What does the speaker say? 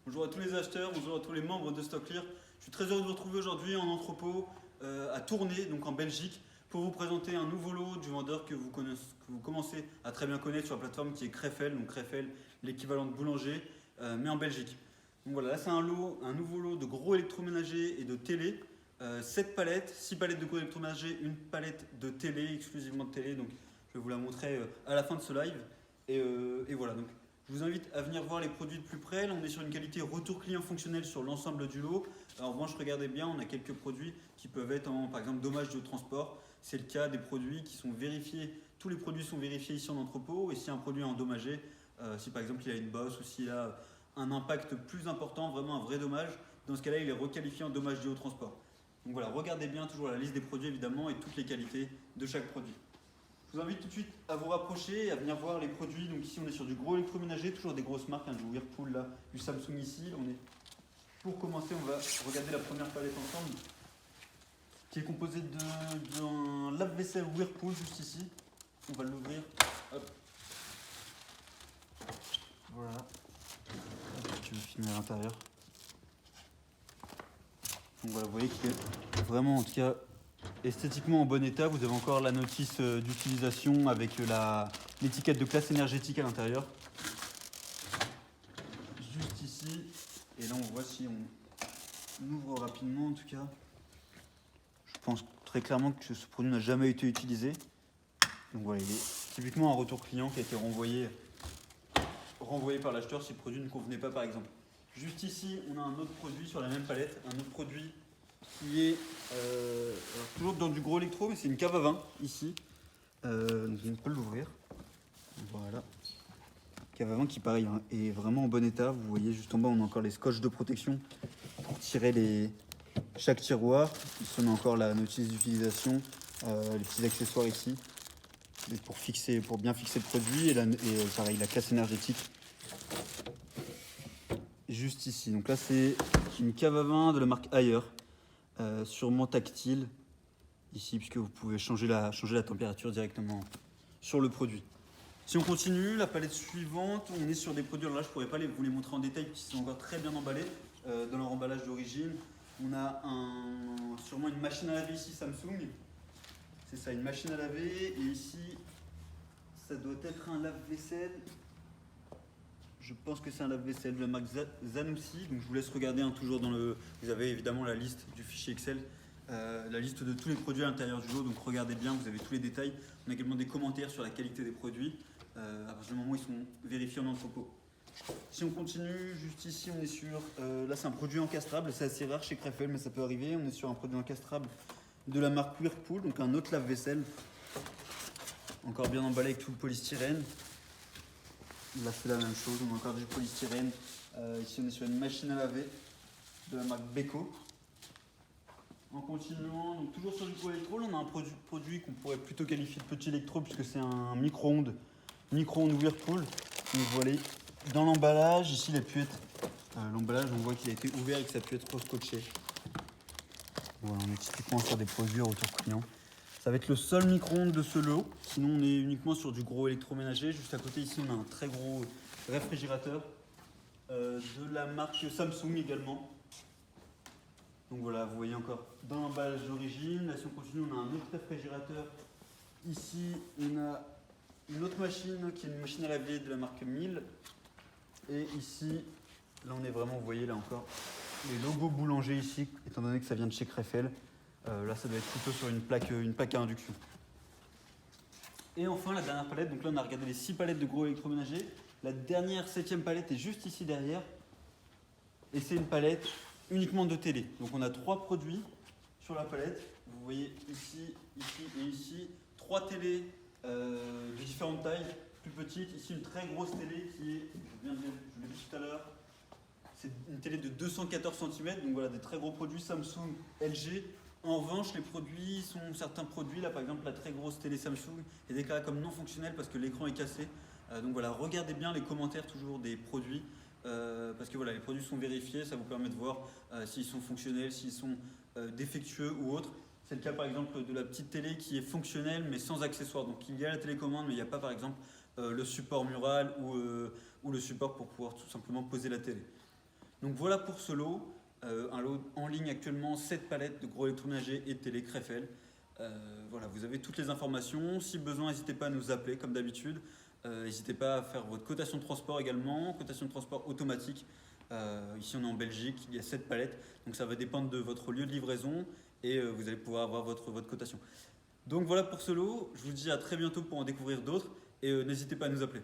Bonjour à tous les acheteurs, bonjour à tous les membres de StockClear. Je suis très heureux de vous retrouver aujourd'hui en entrepôt à Tournai, donc en Belgique, pour vous présenter un nouveau lot du vendeur que vous commencez à très bien connaître sur la plateforme qui est Crefel, donc Crefel, l'équivalent de boulanger, mais en Belgique. Donc voilà, là c'est un nouveau lot de gros électroménagers et de télé. 7 palettes, 6 palettes de gros électroménagers, une palette de télé, exclusivement de télé, donc je vais vous la montrer à la fin de ce live. Et voilà, donc je vous invite à venir voir les produits de plus près. Là, on est sur une qualité retour client fonctionnel sur l'ensemble du lot. Alors, en revanche, regardez bien, on a quelques produits qui peuvent être par exemple, dommage de transport. C'est le cas des produits qui sont vérifiés. Tous les produits sont vérifiés ici en entrepôt. Et si un produit est endommagé, si par exemple il a une bosse ou s'il a un impact plus important, vraiment un vrai dommage, dans ce cas-là, il est requalifié en dommage dû au transport. Donc voilà, regardez bien toujours la liste des produits évidemment et toutes les qualités de chaque produit. Je vous invite tout de suite à vous rapprocher et à venir voir les produits. Donc ici on est sur du gros électroménager, toujours des grosses marques, du Whirlpool là, du Samsung ici. Pour commencer, on va regarder la première palette ensemble, qui est composée d'un lave-vaisselle Whirlpool juste ici. On va l'ouvrir. Hop. Voilà. Hop, tu veux filmer à l'intérieur. Donc voilà, vous voyez qu'il est vraiment en tout cas esthétiquement en bon état. Vous avez encore la notice d'utilisation avec l'étiquette de classe énergétique à l'intérieur. Juste ici. Et là on voit si on ouvre rapidement en tout cas. Je pense très clairement que ce produit n'a jamais été utilisé. Donc voilà, il est typiquement un retour client qui a été renvoyé par l'acheteur si le produit ne convenait pas par exemple. Juste ici, on a un autre produit sur la même palette, un autre produit qui est toujours dans du gros électro, mais c'est une cave à vin ici. Donc on peut l'ouvrir. Voilà. Cave à vin qui pareil est vraiment en bon état. Vous voyez juste en bas, on a encore les scotch de protection pour tirer chaque tiroir. Ici on a encore la notice d'utilisation, les petits accessoires ici pour bien fixer le produit et pareil la classe énergétique juste ici. Donc là c'est une cave à vin de la marque Haier. Sûrement tactile ici puisque vous pouvez changer la température directement sur le produit. Si on continue, la palette suivante, on est sur des produits, alors là je ne pourrais pas vous les montrer en détail puisqu'ils sont encore très bien emballés dans leur emballage d'origine. On a sûrement une machine à laver ici Samsung, c'est ça, une machine à laver, et ici ça doit être un lave-vaisselle. Je pense que c'est un lave-vaisselle de la marque Zanussi, donc je vous laisse regarder toujours vous avez évidemment la liste du fichier Excel, la liste de tous les produits à l'intérieur du lot, donc regardez bien, vous avez tous les détails. On a également des commentaires sur la qualité des produits, à partir du moment où ils sont vérifiés en entrepôt. Si on continue, juste ici on est sur, là c'est un produit encastrable, c'est assez rare chez Crefel mais ça peut arriver, on est sur un produit encastrable de la marque Whirlpool, donc un autre lave-vaisselle, encore bien emballé avec tout le polystyrène. Là c'est la même chose, on a encore du polystyrène. Ici on est sur une machine à laver de la marque Beko. En continuant, donc toujours sur du gros électro, on a un produit qu'on pourrait plutôt qualifier de petit électro puisque c'est un micro-ondes Whirlpool. Donc vous voyez dans l'emballage, ici il a pu être, l'emballage on voit qu'il a été ouvert et que ça a pu être scotché. Voilà, on est typiquement sur des produits retour client. Ça va être le seul micro-ondes de ce lot, sinon on est uniquement sur du gros électroménager. Juste à côté ici on a un très gros réfrigérateur de la marque Samsung également. Donc voilà, vous voyez encore dans l'emballage d'origine. Là si on continue, on a un autre réfrigérateur. Ici on a une autre machine qui est une machine à laver de la marque Miele. Et ici, là on est vraiment, vous voyez là encore, les logos boulanger ici, étant donné que ça vient de chez Crefel. Là ça doit être plutôt sur une plaque à induction. Et enfin la dernière palette, donc là on a regardé les 6 palettes de gros électroménagers. La dernière 7e palette est juste ici derrière. Et c'est une palette uniquement de télé. Donc on a 3 produits sur la palette. Vous voyez ici, ici et ici. 3 télés de différentes tailles, plus petites. Ici une très grosse télé qui est, je l'ai dit tout à l'heure, c'est une télé de 214 cm. Donc voilà, des très gros produits Samsung, LG. En revanche, certains produits, là par exemple la très grosse télé Samsung est déclarée comme non fonctionnelle parce que l'écran est cassé. Donc voilà, regardez bien les commentaires toujours des produits parce que voilà, les produits sont vérifiés, ça vous permet de voir s'ils sont fonctionnels, s'ils sont défectueux ou autres. C'est le cas par exemple de la petite télé qui est fonctionnelle mais sans accessoires. Donc il y a la télécommande mais il n'y a pas par exemple le support mural ou le support pour pouvoir tout simplement poser la télé. Donc voilà pour ce lot. Un lot en ligne actuellement, 7 palettes de gros électroménagers et télé Crefel. Voilà, vous avez toutes les informations. Si besoin, n'hésitez pas à nous appeler comme d'habitude. N'hésitez pas à faire votre cotation de transport également, cotation de transport automatique. Ici on est en Belgique, il y a 7 palettes, donc ça va dépendre de votre lieu de livraison et vous allez pouvoir avoir votre cotation. Donc voilà pour ce lot, je vous dis à très bientôt pour en découvrir d'autres et n'hésitez pas à nous appeler.